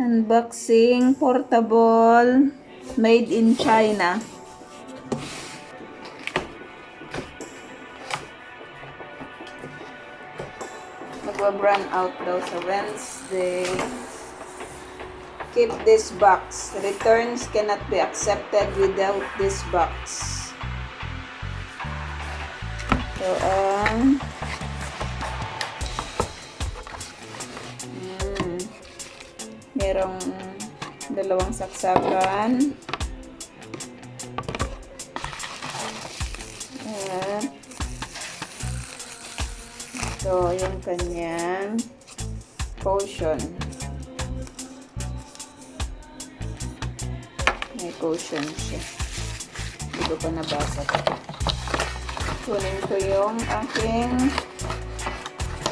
Unboxing portable made in China. Magwa-brand out daw sa Wednesday. Keep this box. Returns cannot be accepted without this box. So, merong dalawang saksakan. At ito yung kanyang caution. May caution siya. Hindi ko pa nabasa ito. Kunin ko yung aking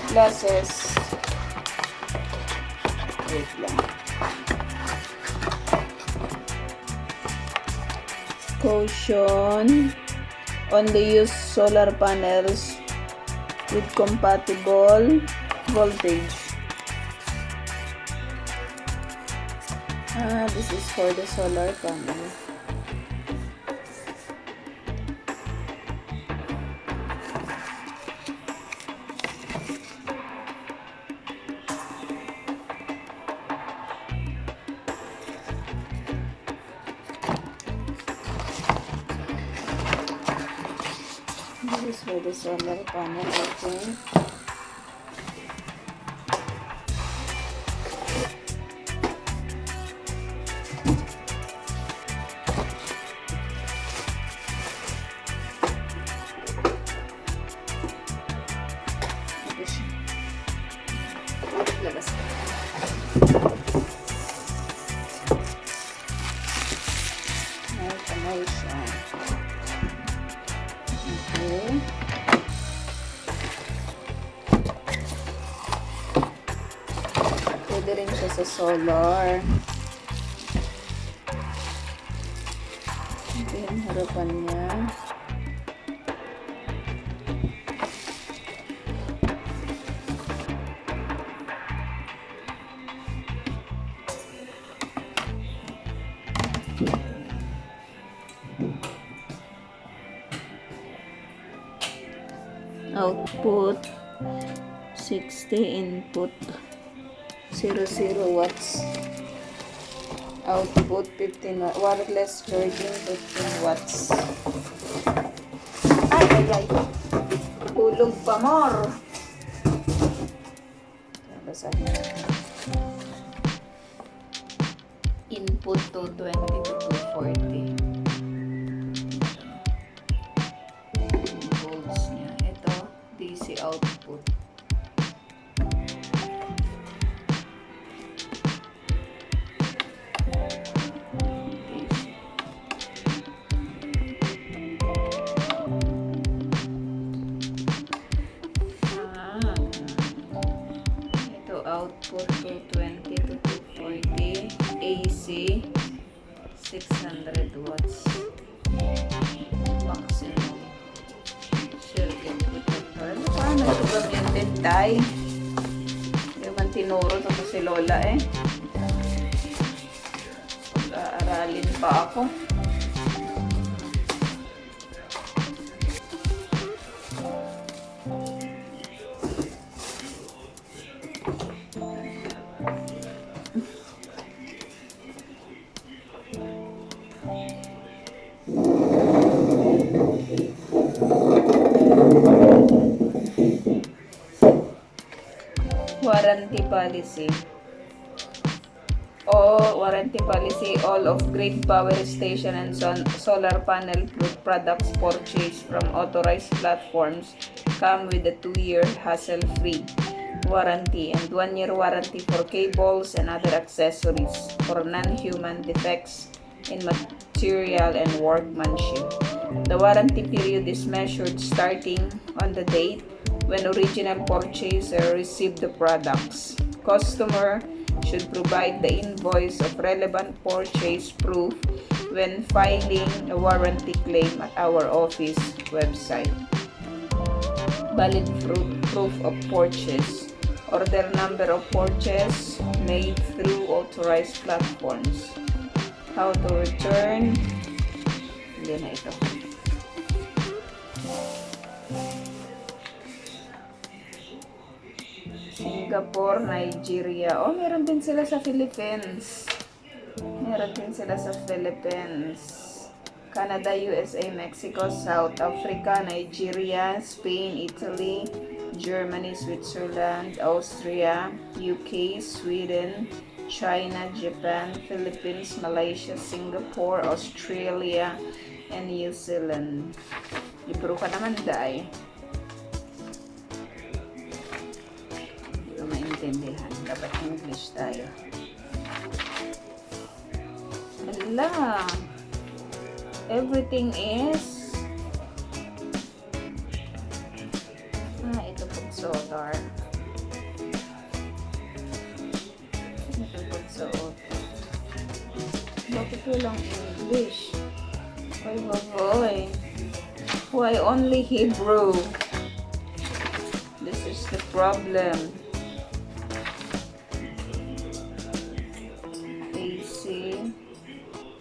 glasses. Wait lang. Caution. Only use solar panels with compatible voltage. This is for the solar panel. This is for the solar panel, okay. Labas ko. May kamay siya. Okay. Pwede rin siya sa solar. Ito yung harapan niya. Output 60, input 00 watts, output 15 watts, wireless charging 15 watts. Ay, tulog pa more. Basahin natin. Input 220 to 240. Output. Ito output 220 to 240, AC 600 watts. Maximum circuit protector. Paano ito gamitin, tay? Hindi man tinuro ito si Lola eh. Pag-aaralin pa ako. Warranty policy. All of grade power station and solar panel products purchased from authorized platforms come with a 2-year hassle-free warranty and 1-year warranty for cables and other accessories for non-human defects in material and workmanship. The warranty period is measured starting on the date when original purchaser received the products. Customer should provide the invoice of relevant purchase proof when filing a warranty claim at our office website. Valid proof of purchase. Order number of purchase made through authorized platforms. How to return. Hindi na ito. Singapore, Nigeria. Oh, meron din sila sa Philippines. Meron din sila sa Philippines. Canada, USA, Mexico, South Africa, Nigeria, Spain, Italy, Germany, Switzerland, Austria, UK, Sweden, China, Japan, Philippines, Malaysia, Singapore, Australia, and New Zealand. Libro ka naman, Day. Hindi ko maintindihan. Dapat English tayo. Hala! Everything is ito pag solar. Ito pag solar. Bakit walang English? Boy. Why only Hebrew? This is the problem. AC.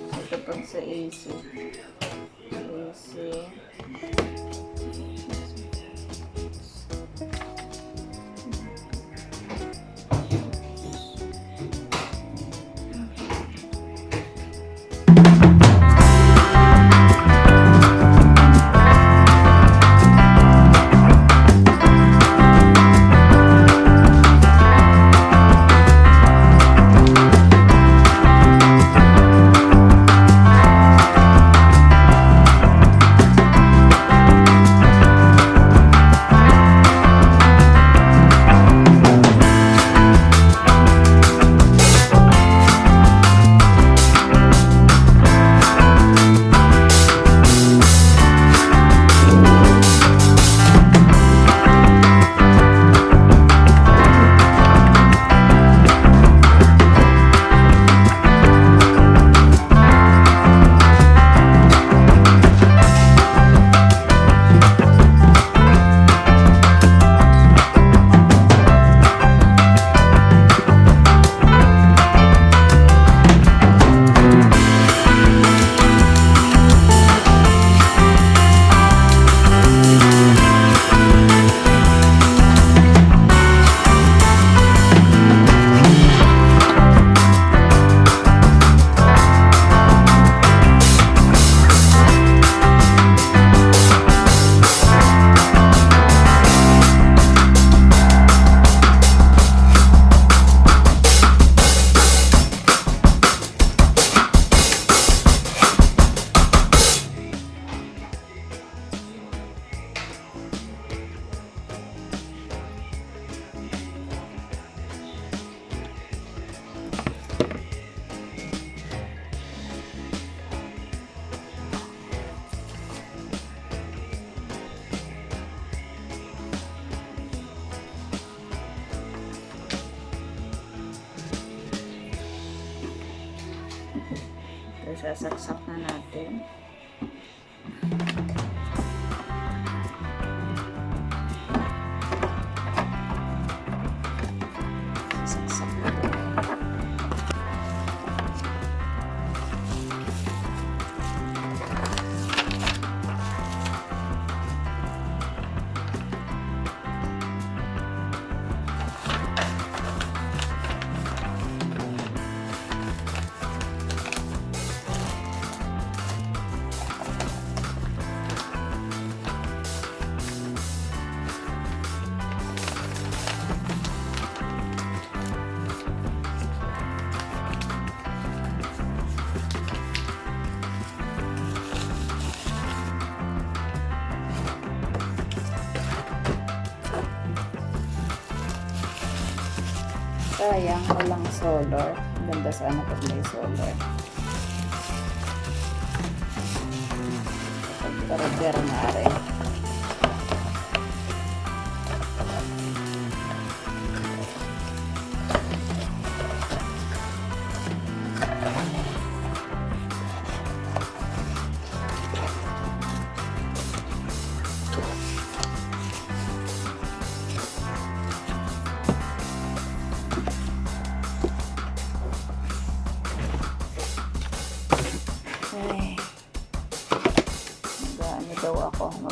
Ito pag sa AC. Sasaksak na natin. Sasaksak na natin. Sayang, walang solar. Ganda sana pag may solar. Pagkaragder na rin.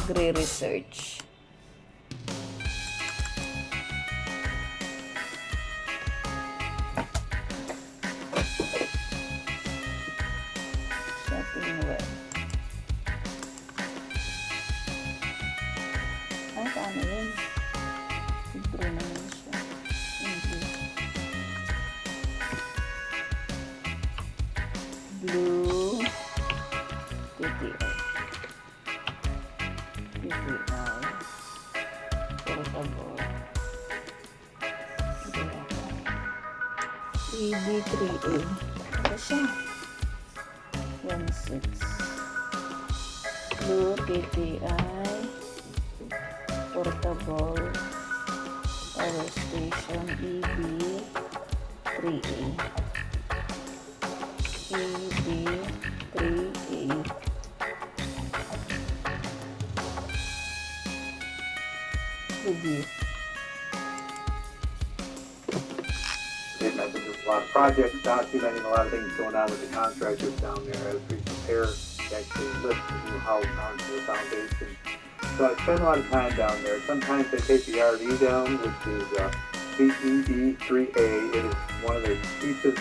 Agri-research. Shopping web. Ay, paano yun? Libro naman siya. English. Bluetti. Portable. EB3A. Ano siya? 1.6. Bluetti. Portable power station EB3A. Review. There's a lot of projects documenting a lot of things going on with the contractors down there as we prepare to actually lift the new house onto the foundation. So I spend a lot of time down there. Sometimes I take the RV down, which is EB3A. It is one of the cheapest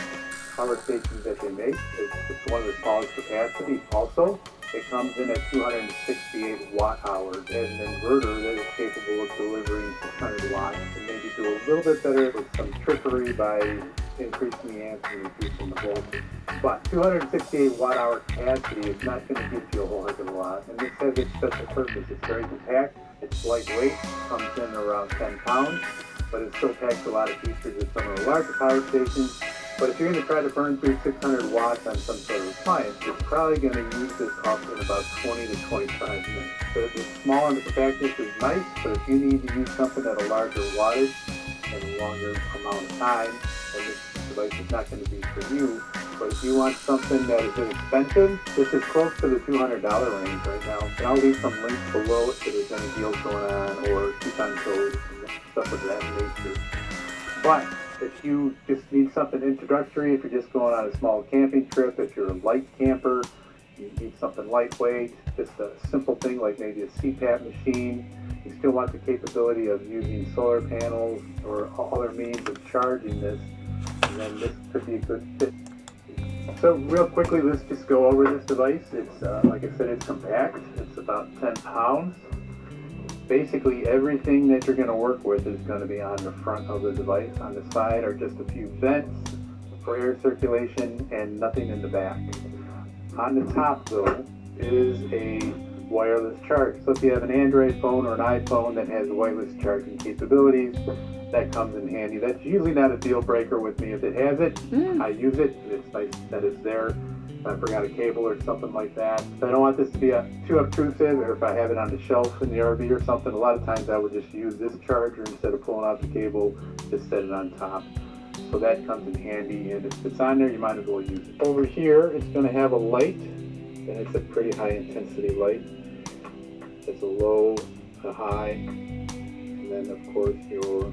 power stations that they make. It's one of the smallest capacities also. It comes in at 268 watt hours and an inverter that is capable of delivering 600 watts and maybe do a little bit better with some trickery by increasing the amps and reducing the voltage. But 268 watt hour capacity is not going to get you a whole heck of a lot, and this has its special purpose. It's very compact, it's lightweight, comes in around 10 pounds, but it still packs a lot of features of some of the larger power stations. But if you're going to try to burn through 600 watts on some sort of appliance, you're probably going to use this up in about 20 to 25 minutes. So the small and the compactness is nice, but if you need to use something at a larger wattage and a longer amount of time, then this device is not going to be for you. But if you want something that is inexpensive, this is close to the $200 range right now. And I'll leave some links below if there's any deals going on or coupon codes and stuff of that nature. But if you just need something introductory, if you're just going on a small camping trip, if you're a light camper, you need something lightweight, just a simple thing like maybe a CPAP machine, you still want the capability of using solar panels or other means of charging this, then this could be a good fit. So real quickly, let's just go over this device. It's, like I said, it's compact. It's about 10 pounds. Basically everything that you're going to work with is going to be on the front of the device. On the side are just a few vents for air circulation and nothing in the back. On the top though is a wireless charge. So if you have an Android phone or an iPhone that has wireless charging capabilities, that comes in handy. That's usually not a deal breaker with me. If it has it, I use it. It's nice that it's there. If I forgot a cable or something like that. If I don't want this to be too obtrusive, or if I have it on the shelf in the RV or something, a lot of times I would just use this charger instead of pulling out the cable, just set it on top. So that comes in handy, and if it's on there, you might as well use it. Over here, it's going to have a light, and it's a pretty high intensity light. It's a low, a high, and then of course your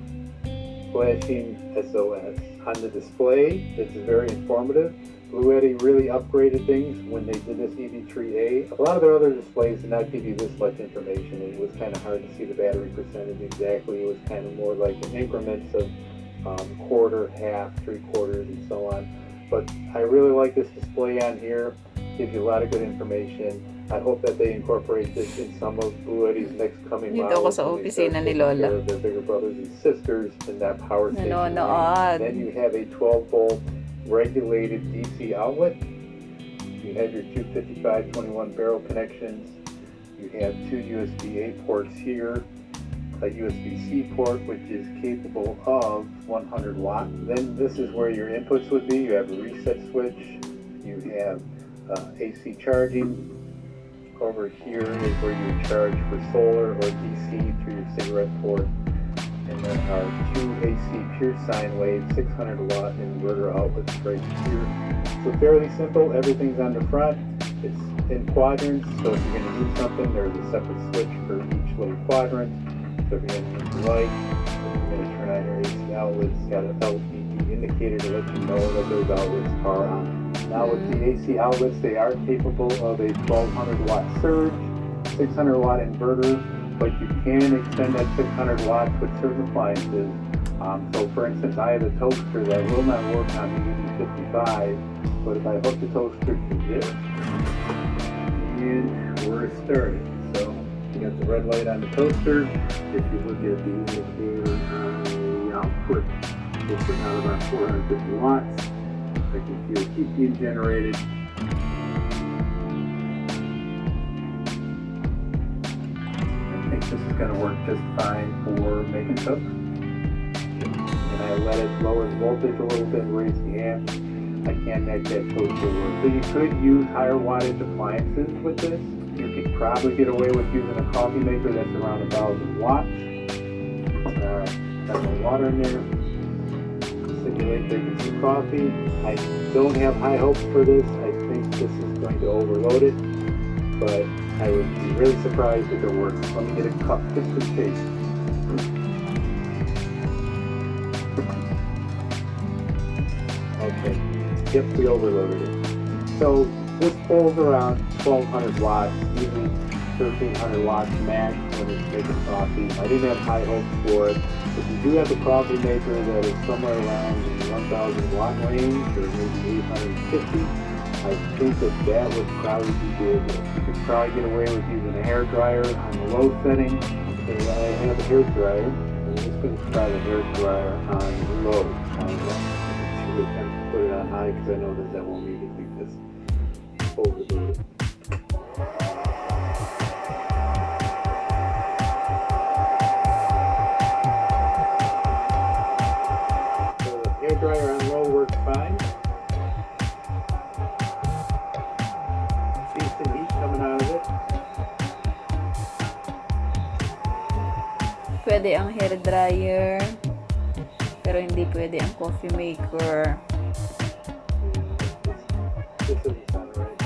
flashing SOS. On the display, it's very informative. Bluetti really upgraded things when they did this EB3A. A lot of their other displays did not give you this much information. It was kind of hard to see the battery percentage exactly. It was kind of more like in increments of quarter, half, 3/4, and so on. But I really like this display on here. Gives you a lot of good information. I hope that they incorporate this in some of Bluetti's next coming models. Dito ako sa opisina ni Lola. Their bigger brothers and sisters in that power station. Nanonood. Then you have a 12-volt regulated DC outlet. You have your two 55-21 barrel connections. You have two USB-A ports here, a USB-C port which is capable of 100 watts. Then this is where your inputs would be. You have a reset switch. You have AC charging. Over here is where you charge for solar or DC through your cigarette port. And there are two AC pure sine wave 600 watt inverter outlets right here. So fairly simple. Everything's on the front. It's in quadrants. So if you're going to use something, there's a separate switch for each little quadrant. So if you're going to use the light, you're going to turn on your AC outlets. It's got an LED indicator to let you know that those outlets are on. Now with the AC outlets, they are capable of a 1200 watt surge. 600 watt inverter, but you can extend that 600 watts with certain appliances. So for instance, I have a toaster that will not work on the UV55, but if I hook the toaster to this, and we're started. So you got the red light on the toaster. If you look at the indicator on the output, it's now about 450 watts. I can feel heat being generated. I think this is going to work just fine for making toast. And I let it lower the voltage a little bit, raise the amp. I can make that toaster work. So you could use higher wattage appliances with this. You could probably get away with using a coffee maker that's around 1,000 watts. Got no water in there. Simulate making some coffee. I don't have high hopes for this. I think this is going to overload it, but I would be really surprised if it works. Let me get a cup just in case. Okay. Yep, we overloaded it. So this pulls around 1,200 watts, usually 1,300 watts max when it's making coffee. I didn't have high hopes for it. If you do have a coffee maker that is somewhere around the 1,000 watt range, or maybe 850, I think that would probably be doable. You could probably get away with using a hair dryer on the low setting. Okay, I have a hair dryer. I'm just going to try the hair dryer on low. Put it on high because I know that will immediately just overload it. So the hair dryer on low works fine. Decent heat coming out of it. Pwede ang hair dryer, pero hindi pwede ang coffee maker. This doesn't sound right.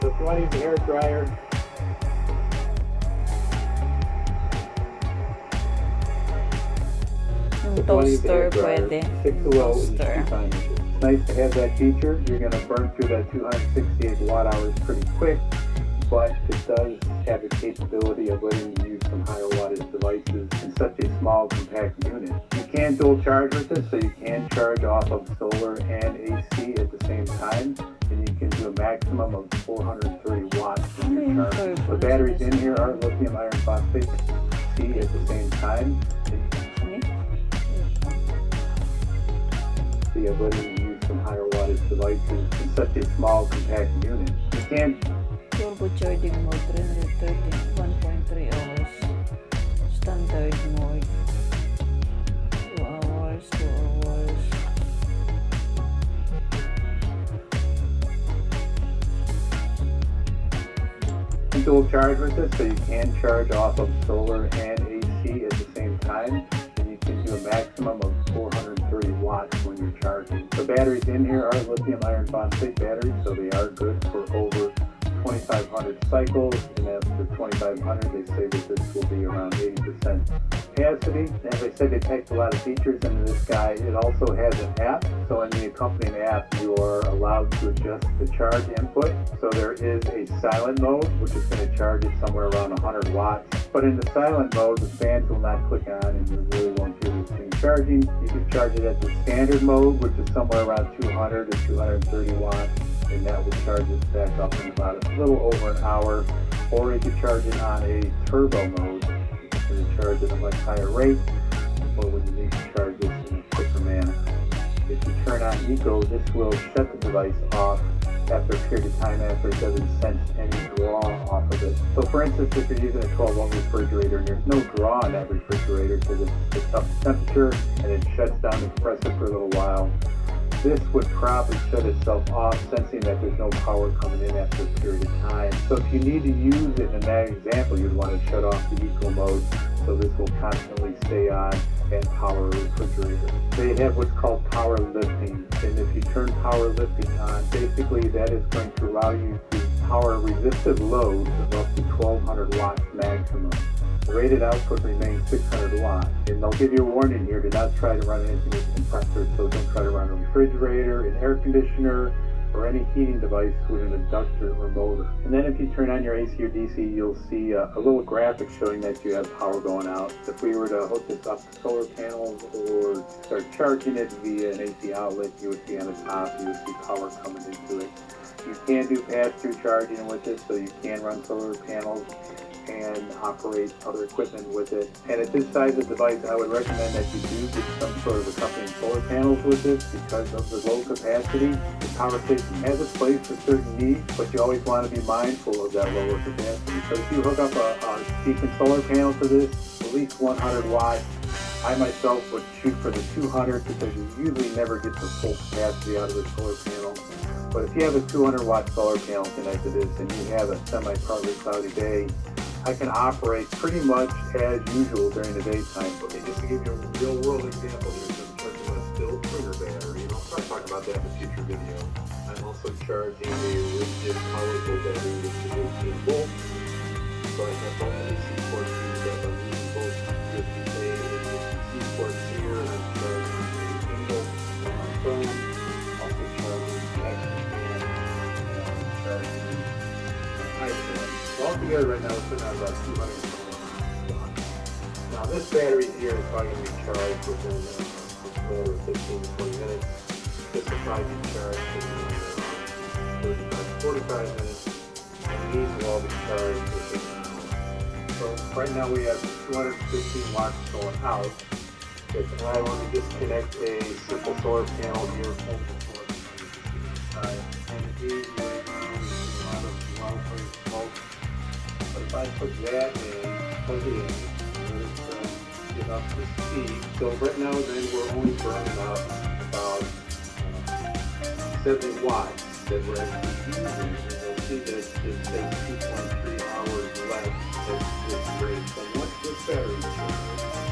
So if you want to use a hair dryer, Yung toaster pwede. Stick to low and you should be fine with it. It's nice to have that feature. You're going to burn through that 268 watt hours pretty quick, but it does have the capability of letting you use some higher wattage devices in such a small, compact unit. You can dual charge with this, so you can charge off of solar and AC at the same time, and you can do a maximum of 430 watts when you're charging. The batteries in here are lithium iron phosphate C at the same time. So you're letting you use some higher wattage devices in such a small, compact unit. You can Turbo charging mode 330, 1.3 hours. Standard mode 2 hours, 2 hours. dual charge with this, so you can charge off of solar and AC at the same time, and you can do a maximum of 430 watts when you're charging. The batteries in here are lithium iron phosphate batteries, so they are good for over 2,500 cycles, and after 2,500 they say that this will be around 80% capacity. As I said, they packed a lot of features into this guy. It also has an app, so in the accompanying app you are allowed to adjust the charge input. So there is a silent mode, which is going to charge it somewhere around 100 watts. But in the silent mode, the fans will not click on and you really won't hear this thing charging. You can charge it at the standard mode, which is somewhere around 200 to 230 watts. And that will charge it back up in about a little over an hour. Or you can charge it on a turbo mode, which is going to charge at a much higher rate, or when you need to charge this in a quicker manner. If you turn on Eco, this will shut the device off after a period of time after it doesn't sense any draw off of it. So for instance, if you're using a 12-volt refrigerator and there's no draw on that refrigerator because it's up to temperature and it shuts down the compressor for a little while, this would probably shut itself off, sensing that there's no power coming in after a period of time. So if you need to use it in that example, you'd want to shut off the eco mode so this will constantly stay on and power a refrigerator. They have what's called power lifting, and if you turn power lifting on, basically that is going to allow you to power resistive loads of up to 1,200 watts maximum. The rated output remains 600 watts, and they'll give you a warning here: do not try to run anything with a compressor. So don't try to run a refrigerator, an air conditioner, or any heating device with an inductor or motor. And then if you turn on your AC or DC, you'll see a little graphic showing that you have power going out. If we were to hook this up to solar panels or start charging it via an AC outlet, you would see on the top, you would see power coming into it. You can do pass-through charging with it, so you can run solar panels and operate other equipment with it. And at this size of device, I would recommend that you do get some sort of accompanying solar panels with it because of the low capacity. The power station has a place for certain needs, but you always want to be mindful of that lower capacity. So if you hook up a decent solar panel to this, at least 100 watts, I myself would shoot for the 200 because you usually never get the full capacity out of the solar panel. But if you have a 200 watt solar panel connected to this and you have a semi-partly cloudy day, I can operate pretty much as usual during the daytime. Okay, just to give you a real world example, here's I'm charging a still printer battery, and I'll try to talk about that in a future video. I'm also charging a rigid powerful battery which is 18 volts. So I have both AC ports used up. I'm using both USB-A and USB-C ports here, and I'm charging a single on my phone, also charging the action fan, and I'm charging an iPad. So altogether right now, we're sitting at about 200 watts. Now this battery here is probably going to be charged within 15 to 20 minutes. This will probably be charged within 35 to 45 minutes. And these will all be charged within an hour. So right now we have 215 watts going out. If I want to disconnect a simple solar panel here from the source, And these right now is a lot of wildfire smoke. But if I put that in, plug it in, let it get up to speed. so right now then we're only burning up about 70 watts that we're actually using. And you'll see that it says 2.3 hours left at this rate. So once this battery is charged,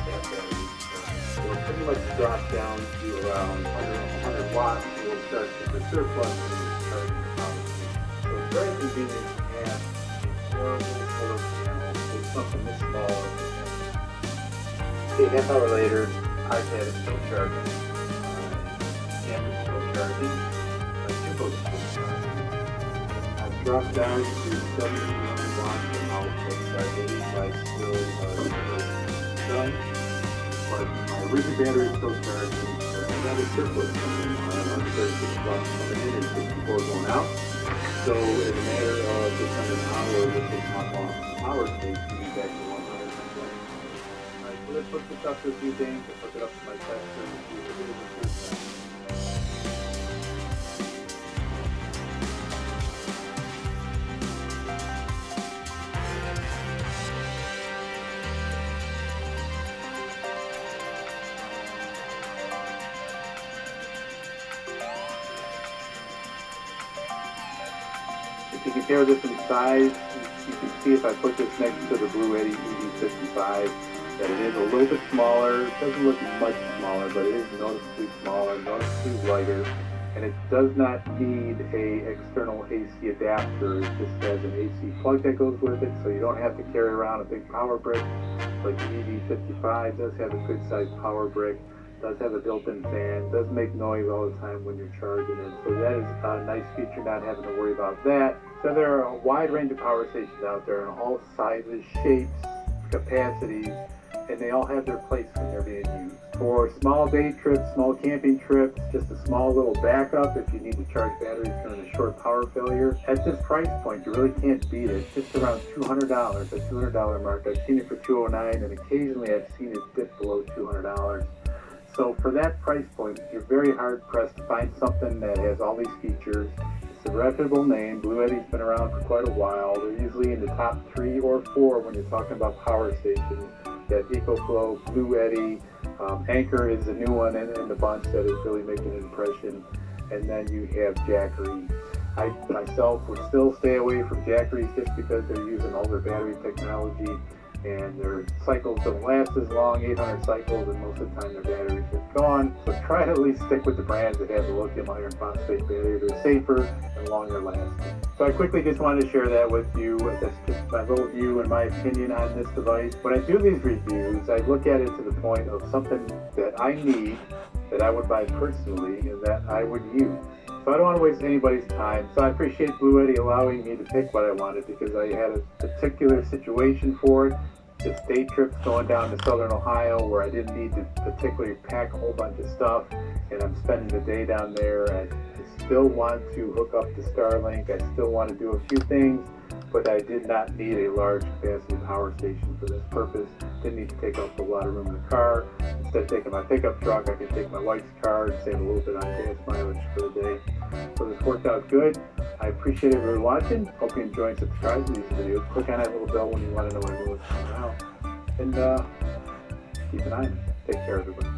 that battery is charged, it'll pretty much drop down to around 100 watts. You'll start to the surplus and it's charging the power. So it's very convenient to have a portable solar panel with something this small. Okay, half hour later, iPad is still charging. Camera's still charging. Jimbo's still charging. I've dropped down to 71 watts per output, so I believe I still done. But my rigid battery is still charging. Another surplus coming in. I have 36 watts coming in and 64 going out. So in a matter of just under an hour, this will top off the power station and be back to 100%. Alright, so let's hook this up to a few things. Let's hook it up to my tester and see if it is a good test. If you compare this in size, you can see if I put this next to the Bluetti EV55 that it is a little bit smaller. It doesn't look much smaller, but it is noticeably smaller, noticeably lighter, and it does not need a external AC adapter. It just has an AC plug that goes with it, so you don't have to carry around a big power brick. Like the EV55 does have a good sized power brick, does have a built-in fan, does make noise all the time when you're charging it. So that is a nice feature, not having to worry about that. So there are a wide range of power stations out there in all sizes, shapes, capacities, and they all have their place when they're being used. For small day trips, small camping trips, just a small little backup if you need to charge batteries during a short power failure. At this price point, you really can't beat it. It's just around $200, the $200 mark. I've seen it for $209, and occasionally I've seen it dip below $200. So for that price point, you're very hard pressed to find something that has all these features. It's a reputable name. Bluetti's been around for quite a while. They're usually in the top 3 or 4 when you're talking about power stations. You have EcoFlow, Bluetti, Anchor is a new one in the bunch that is really making an impression. And then you have Jackery. I myself would still stay away from Jackery just because they're using older battery technology and their cycles don't last as long, 800 cycles, and most of the time their batteries are gone. So try to at least stick with the brands that have the lithium iron phosphate battery. They're safer and longer lasting. So I quickly just wanted to share that with you. That's just my little view and my opinion on this device. When I do these reviews, I look at it to the point of something that I need, that I would buy personally, and that I would use. So I don't want to waste anybody's time. So I appreciate Bluetti allowing me to pick what I wanted because I had a particular situation for it. This day trip's going down to southern Ohio where I didn't need to particularly pack a whole bunch of stuff, and I'm spending the day down there. I still want to hook up to Starlink. I still want to do a few things, but I did not need a large capacity power station for this purpose. Didn't need to take up a lot of room in the car. Instead of taking my pickup truck, I could take my wife's car and save a little bit on gas mileage for the day. So this worked out good. I appreciate everybody watching. Hope you enjoy and subscribe to these videos. Click on that little bell when you want to know when I know what's coming out. And keep an eye on it. Take care, everybody.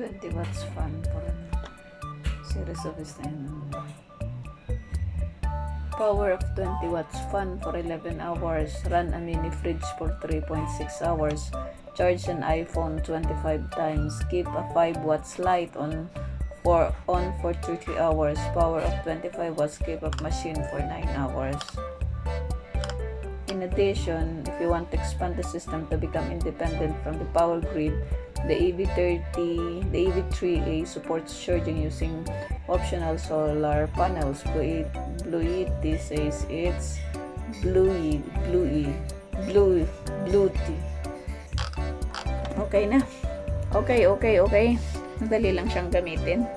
20 watts fan for a series of power of 20 watts fan for 11 hours. Run a mini fridge for 3.6 hours. Charge an iPhone 25 times. Keep a 5 watts light on for 30 hours. Power of 25 watts. Keep a machine for 9 hours. In addition, if you want to expand the system to become independent from the power grid, the EV3A supports charging using optional solar panels. Bluetti says it's Bluetti. Okay na. Okay. Madali lang siyang gamitin.